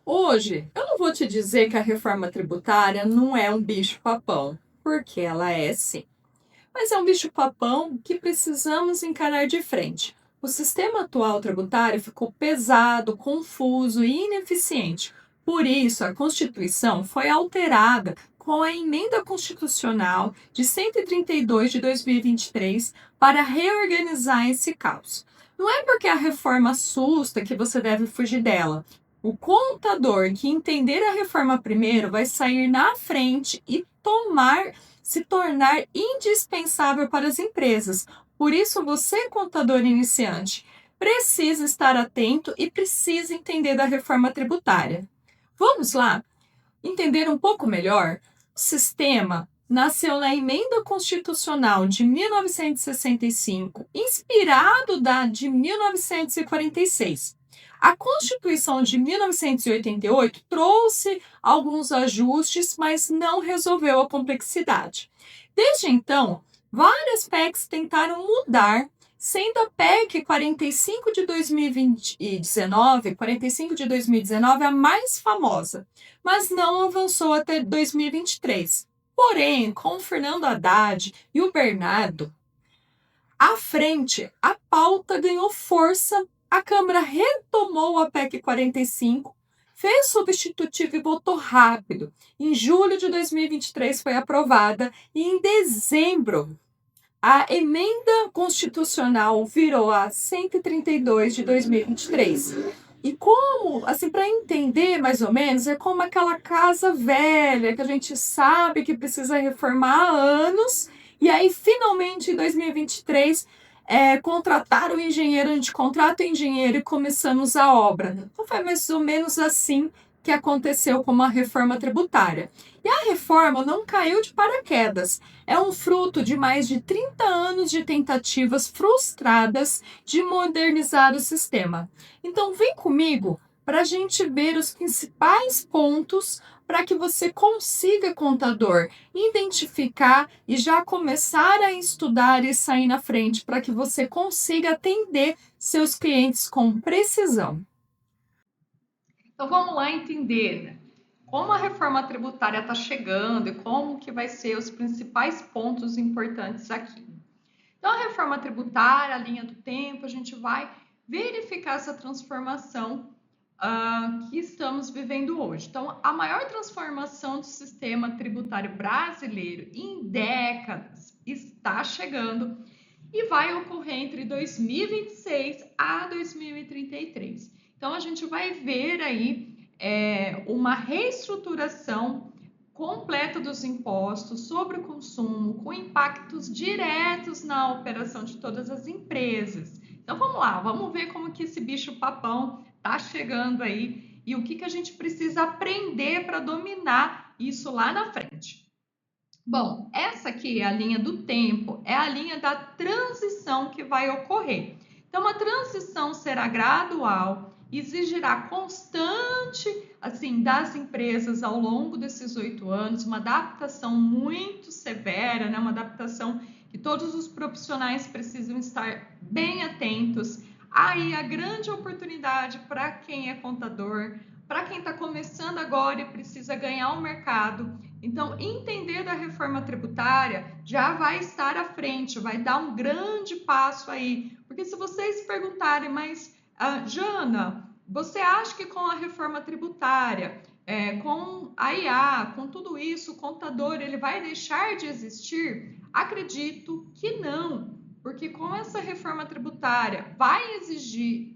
Hoje, eu não vou te dizer que a reforma tributária não é um bicho-papão, porque ela é sim. Mas é um bicho-papão que precisamos encarar de frente. O sistema atual tributário ficou pesado, confuso e ineficiente. Por isso, a Constituição foi alterada com a Emenda Constitucional de 132 de 2023 para reorganizar esse caos. Não é porque a reforma assusta que você deve fugir dela. O contador que entender a reforma primeiro vai sair na frente e se tornar indispensável para as empresas. Por isso, você, contador iniciante, precisa estar atento e precisa entender da reforma tributária. Vamos lá entender um pouco melhor? O sistema nasceu na Emenda Constitucional de 1965, inspirado da de 1946. A Constituição de 1988 trouxe alguns ajustes, mas não resolveu a complexidade. Desde então, várias PECs tentaram mudar, sendo a PEC 45 de 2019 a mais famosa, mas não avançou até 2023. Porém, com o Fernando Haddad e o Bernardo à frente, a pauta ganhou força, a Câmara retomou a PEC 45, fez substitutivo e votou rápido. Em julho de 2023 foi aprovada e em dezembro a emenda constitucional virou a 132 de 2023. E como, assim, para entender mais ou menos, é como aquela casa velha que a gente sabe que precisa reformar há anos, e aí finalmente em 2023 contrataram o engenheiro, a gente contrata o engenheiro e começamos a obra. Então foi mais ou menos assim que aconteceu com a reforma tributária. E a reforma não caiu de paraquedas. É um fruto de mais de 30 anos de tentativas frustradas de modernizar o sistema. Então, vem comigo para a gente ver os principais pontos para que você consiga, contador, identificar e já começar a estudar e sair na frente para que você consiga atender seus clientes com precisão. Então vamos lá entender, né, como a reforma tributária está chegando e como que vai ser os principais pontos importantes aqui. Então a reforma tributária, a linha do tempo, a gente vai verificar essa transformação que estamos vivendo hoje. Então a maior transformação do sistema tributário brasileiro em décadas está chegando e vai ocorrer entre 2026 a 2033. Então a gente vai ver aí uma reestruturação completa dos impostos sobre o consumo, com impactos diretos na operação de todas as empresas. Então vamos lá, vamos ver como que esse bicho-papão está chegando aí e o que a gente precisa aprender para dominar isso lá na frente. Bom, essa aqui é a linha do tempo, é a linha da transição que vai ocorrer. Então, a transição será gradual, exigirá constante, assim, das empresas ao longo desses 8 anos, uma adaptação muito severa, né? Uma adaptação que todos os profissionais precisam estar bem atentos. Aí a grande oportunidade para quem é contador, para quem está começando agora e precisa ganhar o mercado. Então, entender da reforma tributária já vai estar à frente, vai dar um grande passo aí. Porque se vocês perguntarem, mas Jana, você acha que com a reforma tributária, com a IA, com tudo isso, o contador ele vai deixar de existir? Acredito que não, porque com essa reforma tributária vai exigir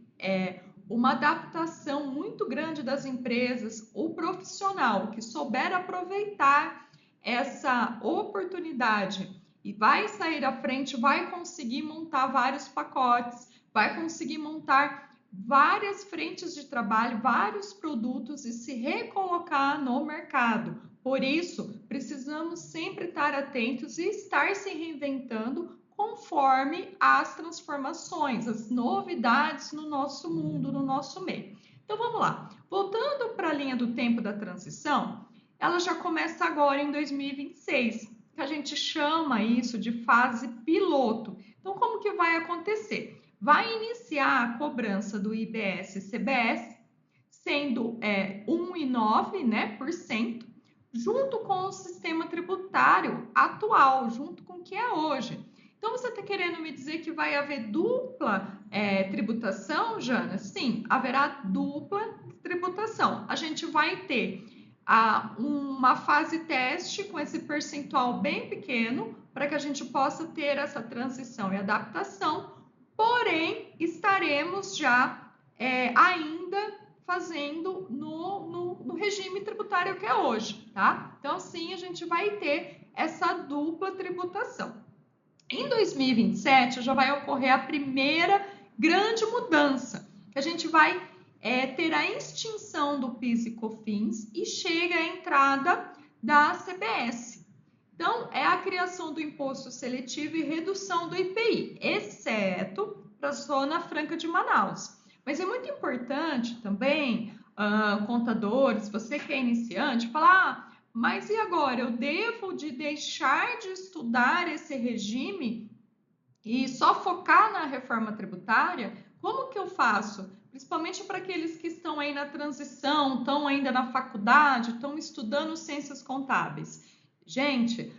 uma adaptação muito grande das empresas, o profissional que souber aproveitar essa oportunidade e vai sair à frente, vai conseguir montar vários pacotes, vai conseguir montar várias frentes de trabalho, vários produtos e se recolocar no mercado. Por isso, precisamos sempre estar atentos e estar se reinventando conforme as transformações, as novidades no nosso mundo, no nosso meio. Então vamos lá. Voltando para a linha do tempo da transição, ela já começa agora em 2026, que a gente chama isso de fase piloto. Então como que vai acontecer? Vai iniciar a cobrança do IBS e CBS sendo 1,9%, né, junto com o sistema tributário atual, junto com o que é hoje. Então, você está querendo me dizer que vai haver dupla tributação, Jana? Sim, haverá dupla tributação. A gente vai ter uma fase teste com esse percentual bem pequeno, para que a gente possa ter essa transição e adaptação, porém, estaremos já ainda fazendo no regime tributário que é hoje, tá? Então, sim, a gente vai ter essa dupla tributação. Em 2027, já vai ocorrer a primeira grande mudança, que a gente vai ter a extinção do PIS e COFINS e chega a entrada da CBS. Então, é a criação do imposto seletivo e redução do IPI, exceto para a Zona Franca de Manaus. Mas é muito importante também, contadores, você que é iniciante, falar, mas e agora? Eu devo de deixar de estudar esse regime e só focar na reforma tributária? Como que eu faço? Principalmente para aqueles que estão aí na transição, estão ainda na faculdade, estão estudando ciências contábeis. Gente,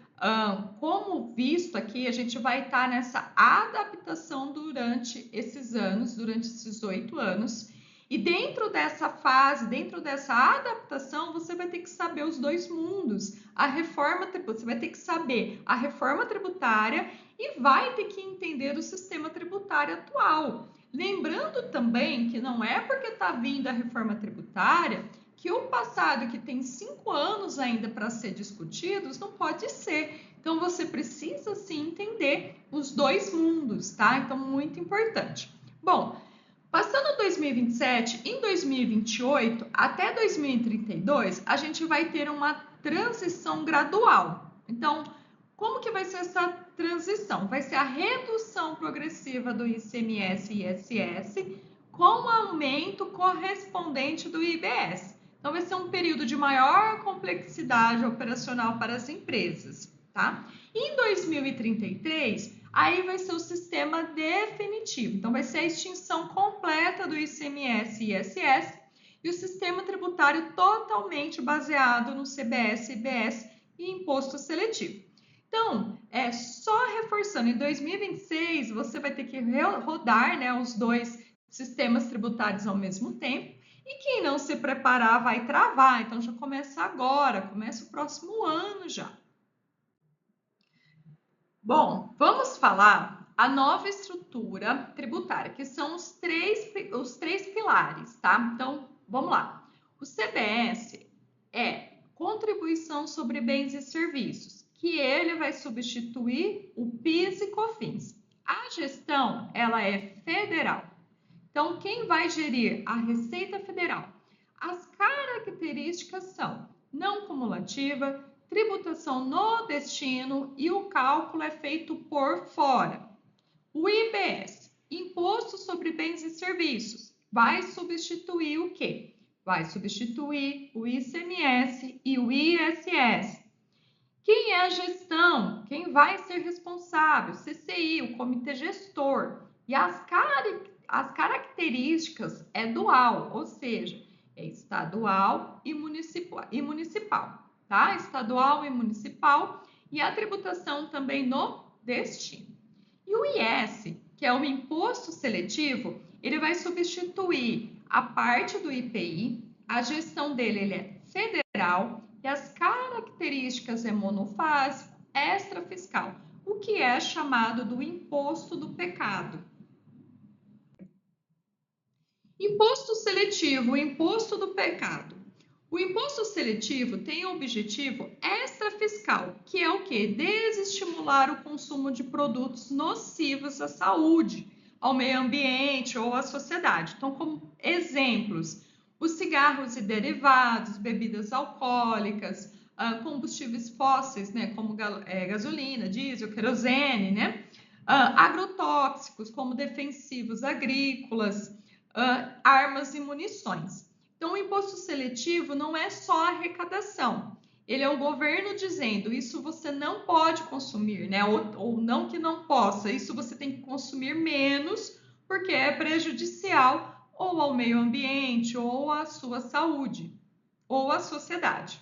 como visto aqui, a gente vai estar nessa adaptação durante esses anos, durante esses 8 anos. E dentro dessa fase, dentro dessa adaptação, você vai ter que saber os dois mundos. Você vai ter que saber a reforma tributária e vai ter que entender o sistema tributário atual. Lembrando também que não é porque está vindo a reforma tributária que o passado, que tem 5 anos ainda para ser discutidos, não pode ser. Então, você precisa sim entender os dois mundos, tá? Então, muito importante. Bom, passando 2027, em 2028 até 2032, a gente vai ter uma transição gradual. Então, como que vai ser essa transição? Vai ser a redução progressiva do ICMS e ISS com o aumento correspondente do IBS. Então, vai ser um período de maior complexidade operacional para as empresas, tá? Em 2033, aí vai ser o sistema definitivo. Então, vai ser a extinção completa do ICMS e ISS e o sistema tributário totalmente baseado no CBS, IBS e imposto seletivo. Então, só reforçando, em 2026 você vai ter que rodar, né, os dois sistemas tributários ao mesmo tempo, e quem não se preparar vai travar. Então, já começa agora, começa o próximo ano já. Bom, vamos falar a nova estrutura tributária, que são os três pilares, tá? Então, vamos lá. O CBS é Contribuição sobre Bens e Serviços, que ele vai substituir o PIS e COFINS. A gestão, ela é federal. Então, quem vai gerir a Receita Federal? As características são não cumulativa, tributação no destino e o cálculo é feito por fora. O IBS, Imposto sobre Bens e Serviços, vai substituir o quê? Vai substituir o ICMS e o ISS. Quem é a gestão? Quem vai ser responsável? CCI, o Comitê Gestor. E as características é dual, ou seja, é estadual e municipal, tá? Estadual e municipal, e a tributação também no destino. E o IS, que é o imposto seletivo, ele vai substituir a parte do IPI, a gestão dele ele é federal e as características é monofásico, extrafiscal, o que é chamado do imposto do pecado. Imposto seletivo, o imposto do pecado. O imposto seletivo tem o objetivo extrafiscal, que é o quê? Desestimular o consumo de produtos nocivos à saúde, ao meio ambiente ou à sociedade. Então, como exemplos, os cigarros e derivados, bebidas alcoólicas, combustíveis fósseis, né, como gasolina, diesel, querosene, né? Agrotóxicos, como defensivos agrícolas, armas e munições. Então, o imposto seletivo não é só arrecadação. Ele é o governo dizendo, isso você não pode consumir, né? Ou não que não possa, isso você tem que consumir menos, porque é prejudicial ou ao meio ambiente, ou à sua saúde, ou à sociedade.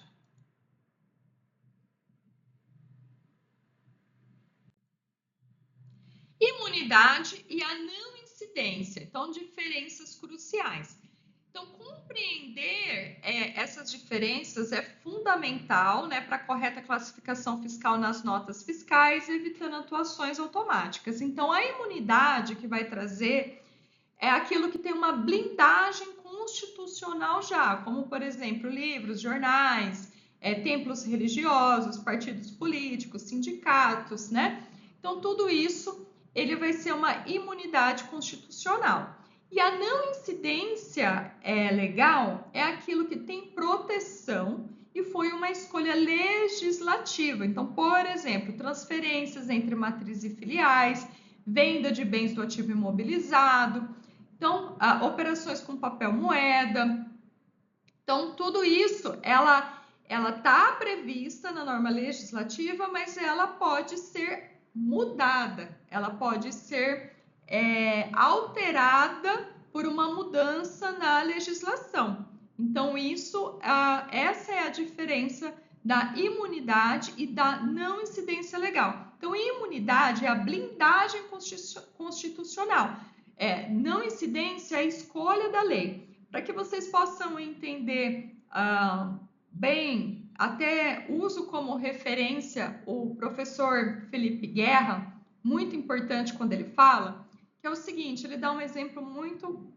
Imunidade e a não incidência, então diferenças cruciais. Então, compreender essas diferenças é fundamental, né, para a correta classificação fiscal nas notas fiscais, evitando atuações automáticas. Então, a imunidade que vai trazer é aquilo que tem uma blindagem constitucional já, como, por exemplo, livros, jornais, templos religiosos, partidos políticos, sindicatos, né? Então, tudo isso ele vai ser uma imunidade constitucional. E a não incidência legal é aquilo que tem proteção e foi uma escolha legislativa. Então, por exemplo, transferências entre matriz e filiais, venda de bens do ativo imobilizado, então, operações com papel moeda. Então, tudo isso, ela está prevista na norma legislativa, mas ela pode ser mudada, ela pode ser alterada por uma mudança na legislação. Então, essa é a diferença da imunidade e da não incidência legal. Então, imunidade é a blindagem constitucional. Não incidência é a escolha da lei. Para que vocês possam entender bem, até uso como referência o professor Felipe Guerra, muito importante quando ele fala, que é o seguinte, ele dá um exemplo muito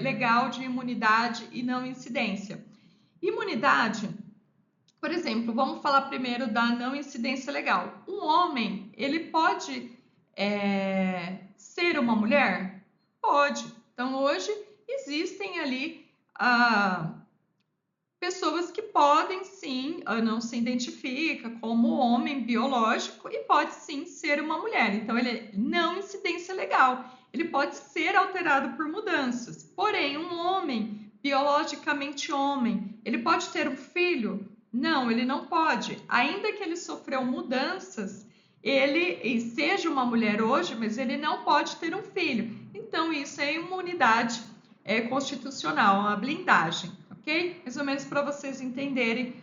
legal de imunidade e não incidência. Imunidade, por exemplo, vamos falar primeiro da não incidência legal. Um homem, ele pode ser uma mulher? Pode. Então, hoje existem ali pessoas que podem sim, não se identifica como homem biológico e pode sim ser uma mulher. Então, ele é não incidência legal. Ele pode ser alterado por mudanças. Porém, um homem, biologicamente homem, ele pode ter um filho? Não, ele não pode. Ainda que ele sofreu mudanças, ele seja uma mulher hoje, mas ele não pode ter um filho. Então, isso é imunidade constitucional, uma blindagem, ok? Mais ou menos para vocês entenderem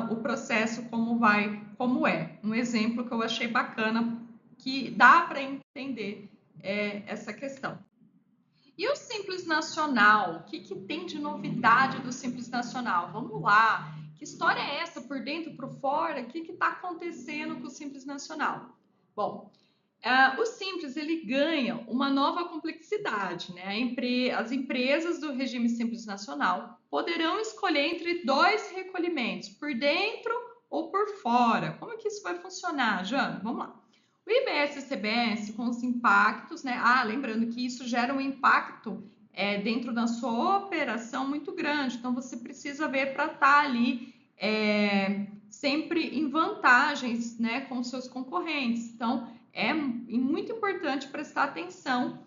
o processo como é. Um exemplo que eu achei bacana, que dá para entender essa questão. E o Simples Nacional? O que tem de novidade do Simples Nacional? Vamos lá! Que história é essa por dentro, por fora? O que está acontecendo com o Simples Nacional? Bom, o Simples ele ganha uma nova complexidade, né? As empresas do regime Simples Nacional poderão escolher entre 2 recolhimentos, por dentro ou por fora. Como é que isso vai funcionar, Jana? Vamos lá. O IBS e CBS com os impactos, né? Lembrando que isso gera um impacto dentro da sua operação muito grande, então você precisa ver para estar ali sempre em vantagens, né, com seus concorrentes. Então, é muito importante prestar atenção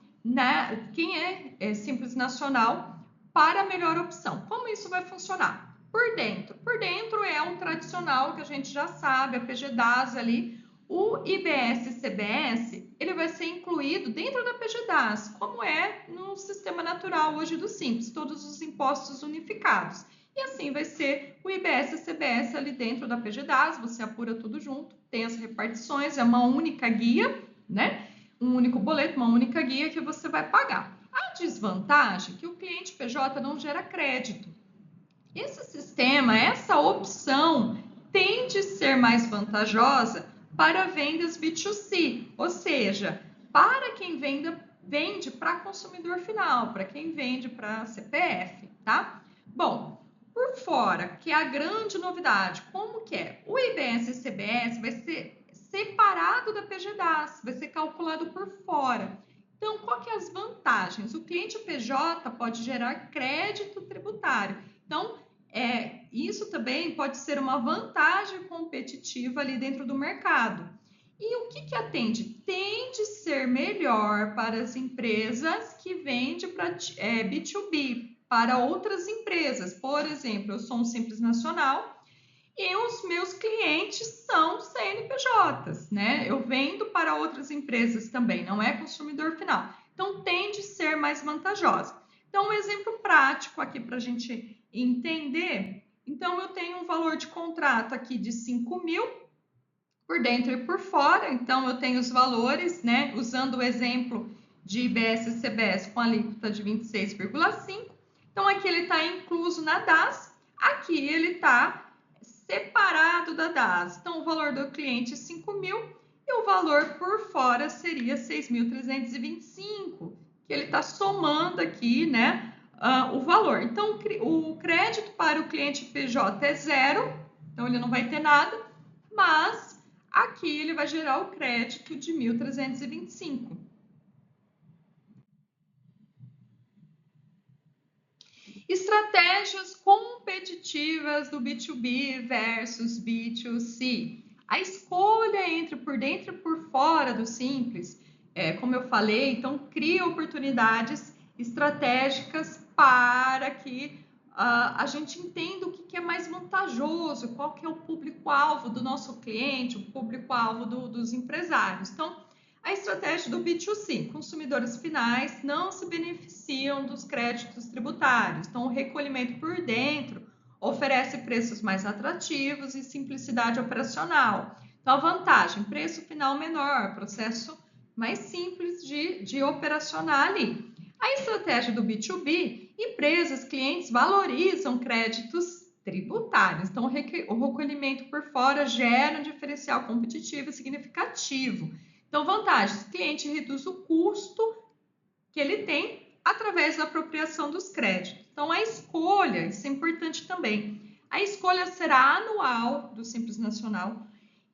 quem é Simples Nacional para a melhor opção. Como isso vai funcionar? Por dentro. Por dentro é um tradicional que a gente já sabe, a PGDAS ali. O IBS e CBS, ele vai ser incluído dentro da PGDAS, como é no sistema natural hoje do Simples, todos os impostos unificados. E assim vai ser o IBS e CBS ali dentro da PGDAS, você apura tudo junto, tem as repartições, é uma única guia, né? Um único boleto, uma única guia que você vai pagar. A desvantagem é que o cliente PJ não gera crédito. Esse sistema, essa opção, tende a ser mais vantajosa para vendas B2C, ou seja, para quem vende para consumidor final, para quem vende para CPF, tá? Bom, por fora, que é a grande novidade, como que é? O IBS e CBS vai ser separado da PGDAS, vai ser calculado por fora. Então, qual que é as vantagens? O cliente PJ pode gerar crédito tributário. Então, isso também pode ser uma vantagem competitiva ali dentro do mercado. E o que atende? Tende a ser melhor para as empresas que vendem para B2B, para outras empresas. Por exemplo, eu sou um Simples Nacional e os meus clientes são CNPJs, né? Eu vendo para outras empresas também, não é consumidor final. Então, tende a ser mais vantajosa. Então, um exemplo prático aqui para a gente entender. Então, eu tenho um valor de contrato aqui de 5.000 por dentro e por fora. Então, eu tenho os valores, né? Usando o exemplo de IBS e CBS com alíquota de 26,5. Então, aqui ele está incluso na DAS, aqui ele está separado da DAS. Então, o valor do cliente é 5.000 e o valor por fora seria 6.325, que ele está somando aqui, né? O valor. Então, o crédito para o cliente PJ é zero, então ele não vai ter nada, mas aqui ele vai gerar o crédito de 1.325. Estratégias competitivas do B2B versus B2C. A escolha entre por dentro e por fora do Simples, como eu falei, então cria oportunidades estratégicas para que a gente entenda o que é mais vantajoso, qual que é o público-alvo do nosso cliente, o público-alvo dos empresários. Então, a estratégia do B2C, consumidores finais não se beneficiam dos créditos tributários. Então, o recolhimento por dentro oferece preços mais atrativos e simplicidade operacional. Então, a vantagem, preço final menor, processo mais simples de operacionar ali. A estratégia do B2B, empresas, clientes valorizam créditos tributários. Então, o recolhimento por fora gera um diferencial competitivo significativo. Então, vantagens: o cliente reduz o custo que ele tem através da apropriação dos créditos. Então, a escolha, isso é importante também, a escolha será anual do Simples Nacional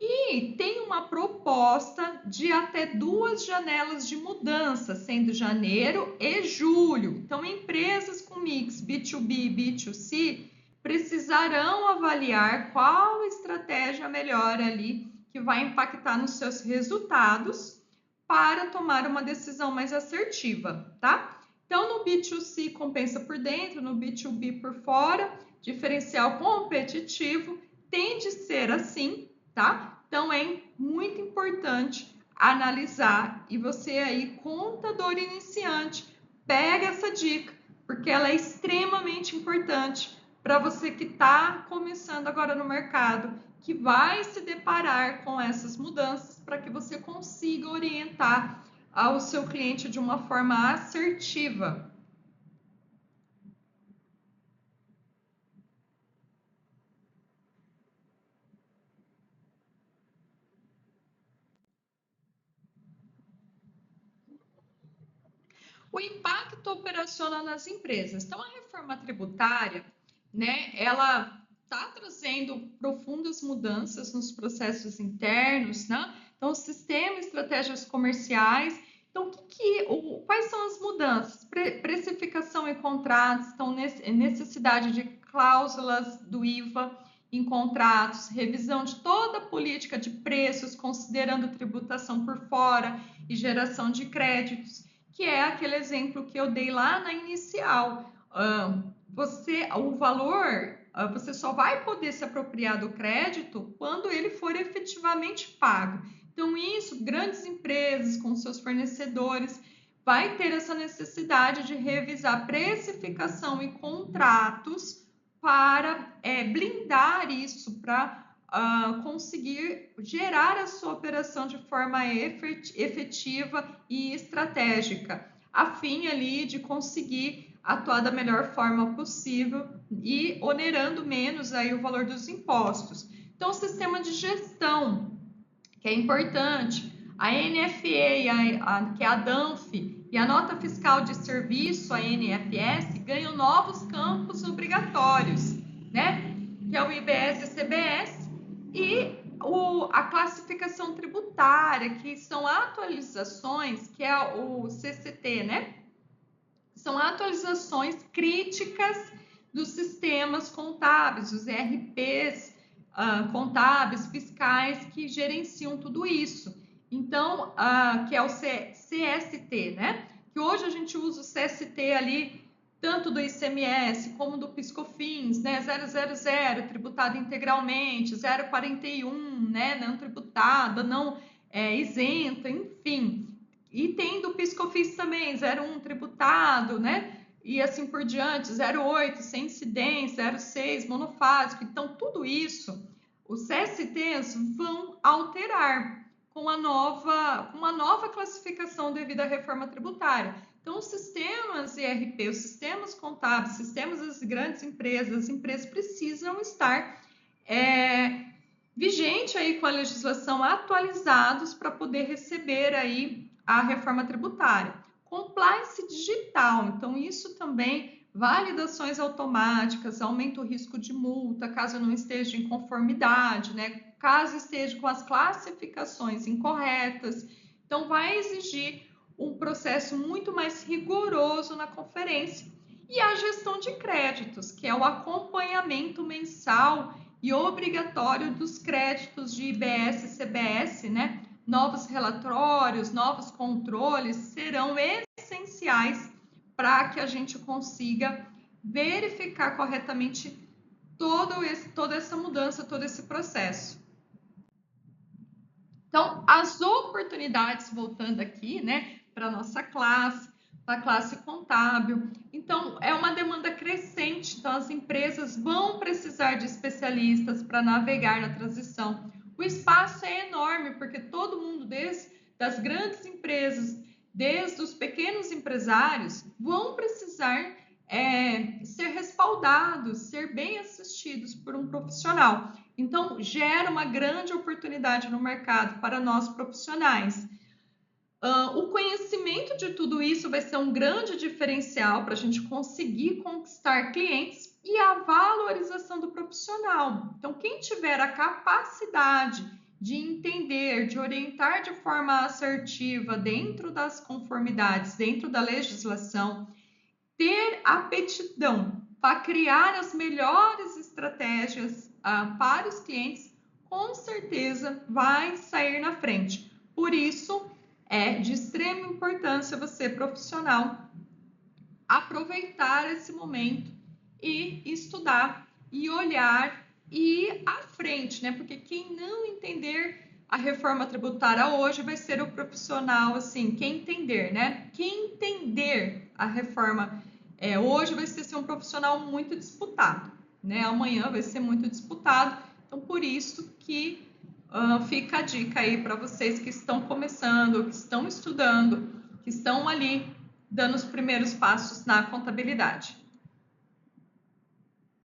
e tem uma proposta de até 2 janelas de mudança, sendo janeiro e julho. Então, empresas com mix B2B e B2C precisarão avaliar qual estratégia melhor ali que vai impactar nos seus resultados para tomar uma decisão mais assertiva, tá? Então, no B2C compensa por dentro, no B2B por fora, diferencial competitivo tende a ser assim, tá? Então, é muito importante analisar e você aí, contador iniciante, pega essa dica, porque ela é extremamente importante para você que está começando agora no mercado, que vai se deparar com essas mudanças, para que você consiga orientar ao seu cliente de uma forma assertiva. O impacto operacional nas empresas. Então, a reforma tributária, né, ela está trazendo profundas mudanças nos processos internos, né? Então, sistema, estratégias comerciais. Então, quais são as mudanças? Precificação em contratos, então, necessidade de cláusulas do IVA em contratos, revisão de toda a política de preços, considerando tributação por fora e geração de créditos, que é aquele exemplo que eu dei lá na inicial. O valor, você só vai poder se apropriar do crédito quando ele for efetivamente pago. Então, isso, grandes empresas com seus fornecedores vai ter essa necessidade de revisar precificação e contratos para blindar isso, para conseguir gerar a sua operação de forma efetiva e estratégica, a fim ali de conseguir atuar da melhor forma possível e onerando menos aí o valor dos impostos. Então, o sistema de gestão, que é importante, a NFE, que é a DANF, e a nota fiscal de serviço, a NFS, ganham novos campos obrigatórios, né? Que é o IBS e CBS, e a classificação tributária, que são atualizações, que é o CCT, né? São atualizações críticas dos sistemas contábeis, os ERPs contábeis, fiscais, que gerenciam tudo isso. Então, que é o CST, né? Que hoje a gente usa o CST ali, tanto do ICMS como do PiscoFins, né? 000, tributado integralmente, 041, né? Não tributada, não isenta, enfim. E tem do PiscoFins também, 01 tributado, né? e assim por diante, 08, sem incidência, 06, monofásico. Então, tudo isso, os CSTs vão alterar com uma nova classificação devido à reforma tributária. Então, os sistemas ERP, os sistemas contábeis, sistemas das grandes empresas, as empresas precisam estar vigente aí com a legislação, atualizados para poder receber aí a reforma tributária. Compliance digital, então isso também, validações automáticas, aumenta o risco de multa, caso não esteja em conformidade, né? Caso esteja com as classificações incorretas. Então, vai exigir um processo muito mais rigoroso na conferência. E a gestão de créditos, que é o acompanhamento mensal e obrigatório dos créditos de IBS e CBS, né? Novos relatórios, novos controles serão essenciais para que a gente consiga verificar corretamente toda essa mudança, todo esse processo. Então, as oportunidades, voltando aqui, né, para a nossa classe, para a classe contábil. Então, é uma demanda crescente. Então, as empresas vão precisar de especialistas para navegar na transição. O espaço é enorme, porque todo mundo, desde das grandes empresas, desde os pequenos empresários, vão precisar ser respaldados, ser bem assistidos por um profissional. Então, gera uma grande oportunidade no mercado para nós profissionais. O conhecimento de tudo isso vai ser um grande diferencial para a gente conseguir conquistar clientes e a valorização do profissional. Então, quem tiver a capacidade de entender, de orientar de forma assertiva dentro das conformidades, dentro da legislação, ter aptidão para criar as melhores estratégias para os clientes, com certeza vai sair na frente. Por isso, é de extrema importância você, profissional, aproveitar esse momento e estudar e olhar e ir à frente, né? Porque quem não entender a reforma tributária hoje vai ser o profissional, assim, quem entender, né? Quem entender a reforma hoje vai ser um profissional muito disputado, né? Amanhã vai ser muito disputado. Então, por isso que fica a dica aí para vocês que estão começando, que estão estudando, que estão ali dando os primeiros passos na contabilidade.